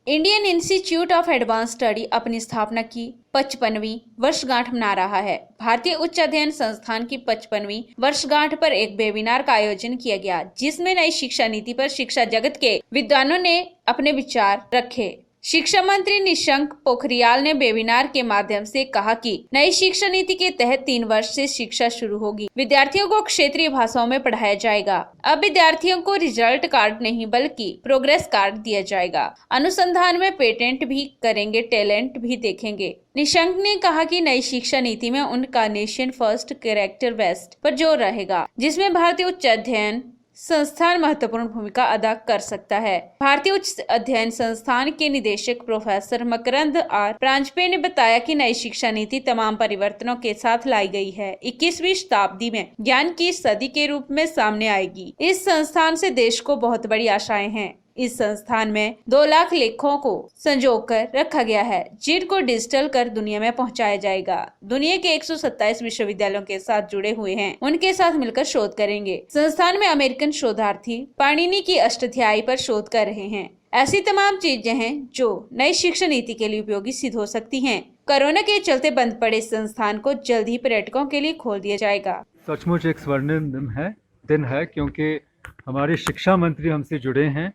Indian institute of advance study अपनी स्थापना की 55वीं वर्षगांठ मना रहा है। भारतीय उच्च अध्ययन संस्थान की 55वीं वर्षगांठ पर एक वेबिनार का आयोजन किया गया, जिसमें नई शिक्षा नीति पर शिक्षा जगत के विद्वानों ने अपने विचार रखे। शिक्षा मंत्री निशंक पोखरियाल ने वेबिनार के माध्यम से कहा कि नई शिक्षा नीति के तहत 3 वर्ष से शिक्षा शुरू होगी। विद्यार्थियों को क्षेत्रीय भाषाओं में पढ़ाया जाएगा। अब विद्यार्थियों को रिजल्ट कार्ड नहीं बल्कि प्रोग्रेस कार्ड दिया जाएगा। अनुसंधान में पेटेंट भी करेंगे, टैलेंट भी देखेंगे। निशंक ने कहा कि नई शिक्षा नीति में उनका नेशन फर्स्ट कैरेक्टर बेस्ट पर जोर रहेगा, जिसमें भारतीय उच्च अध्ययन संस्थान महत्वपूर्ण भूमिका अदा कर सकता है। भारतीय उच्च अध्ययन संस्थान के निदेशक प्रोफेसर मकरंद आर प्रांजपे ने बताया कि नई शिक्षा नीति तमाम परिवर्तनों के साथ लाई गई है। 21वीं शताब्दी में ज्ञान की सदी के रूप में सामने आएगी। इस संस्थान से देश को बहुत बड़ी आशाएं हैं। इस संस्थान में 2 लाख लेखों को संजोकर रखा गया है, जिनको डिजिटल कर दुनिया में पहुंचाया जाएगा। दुनिया के 127 विश्वविद्यालयों के साथ जुड़े हुए हैं, उनके साथ मिलकर शोध करेंगे। संस्थान में अमेरिकन शोधार्थी पाणिनि की अष्टाध्यायी पर शोध कर रहे हैं। ऐसी तमाम चीजें हैं जो नई शिक्षा नीति के लिए उपयोगी सिद्ध हो सकती हैं। कोरोना के चलते बंद पड़े संस्थान को जल्द ही पर्यटकों के लिए खोल दिया जाएगा। सचमुच एक स्वर्णिम दिन है क्योंकि हमारे शिक्षा मंत्री हमसे जुड़े हैं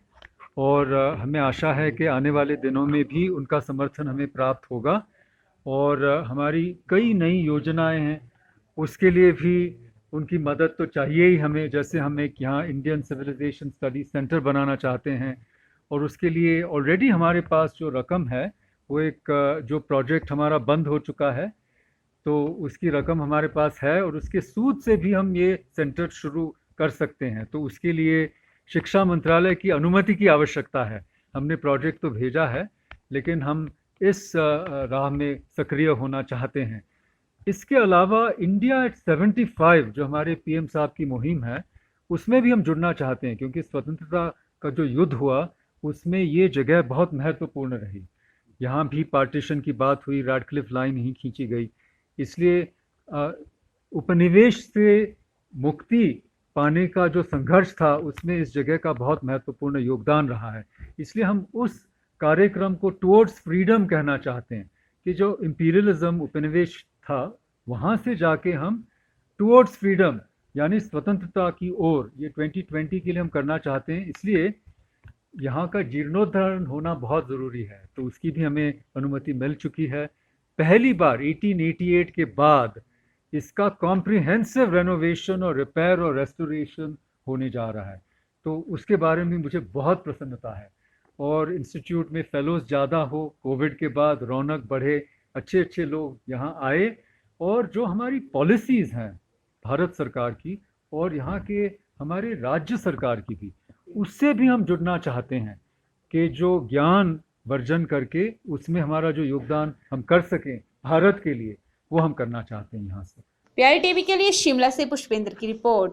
और हमें आशा है कि आने वाले दिनों में भी उनका समर्थन हमें प्राप्त होगा और हमारी कई नई योजनाएं हैं, उसके लिए भी उनकी मदद तो चाहिए ही हमें। जैसे हम एक यहाँ इंडियन सिविलाइजेशन स्टडी सेंटर बनाना चाहते हैं और उसके लिए ऑलरेडी हमारे पास जो रकम है वो एक जो प्रोजेक्ट हमारा बंद हो चुका है तो उसकी रकम हमारे पास है और उसके सूद से भी हम ये सेंटर शुरू कर सकते हैं। तो उसके लिए शिक्षा मंत्रालय की अनुमति की आवश्यकता है। हमने प्रोजेक्ट तो भेजा है लेकिन हम इस राह में सक्रिय होना चाहते हैं। इसके अलावा इंडिया एट 75 जो हमारे पीएम साहब की मुहिम है उसमें भी हम जुड़ना चाहते हैं, क्योंकि स्वतंत्रता का जो युद्ध हुआ उसमें ये जगह बहुत महत्वपूर्ण रही। यहाँ भी पार्टीशन की बात हुई, रैडक्लिफ लाइन नहीं खींची गई, इसलिए उपनिवेश से मुक्ति पाने का जो संघर्ष था उसमें इस जगह का बहुत महत्वपूर्ण योगदान रहा है। इसलिए हम उस कार्यक्रम को टुवर्ड्स फ्रीडम कहना चाहते हैं कि जो इम्पीरियलिज्म उपनिवेश था वहाँ से जाके हम टुवर्ड्स फ्रीडम यानी स्वतंत्रता की ओर ये 2020 के लिए हम करना चाहते हैं। इसलिए यहाँ का जीर्णोद्धारण होना बहुत ज़रूरी है, तो उसकी भी हमें अनुमति मिल चुकी है। पहली बार 1888 के बाद इसका कॉम्प्रिहेंसिव रेनोवेशन और रिपेयर और रेस्टोरेशन होने जा रहा है, तो उसके बारे में मुझे बहुत प्रसन्नता है। और इंस्टीट्यूट में फेलोज ज़्यादा हो, कोविड के बाद रौनक बढ़े, अच्छे अच्छे लोग यहाँ आए और जो हमारी पॉलिसीज़ हैं भारत सरकार की और यहाँ के हमारे राज्य सरकार की भी, उससे भी हम जुड़ना चाहते हैं कि जो ज्ञान वर्जन करके उसमें हमारा जो योगदान हम कर सकें भारत के लिए, वो हम करना चाहते हैं यहाँ से। प्यारी टीवी के लिए शिमला से पुष्पेंद्र की रिपोर्ट।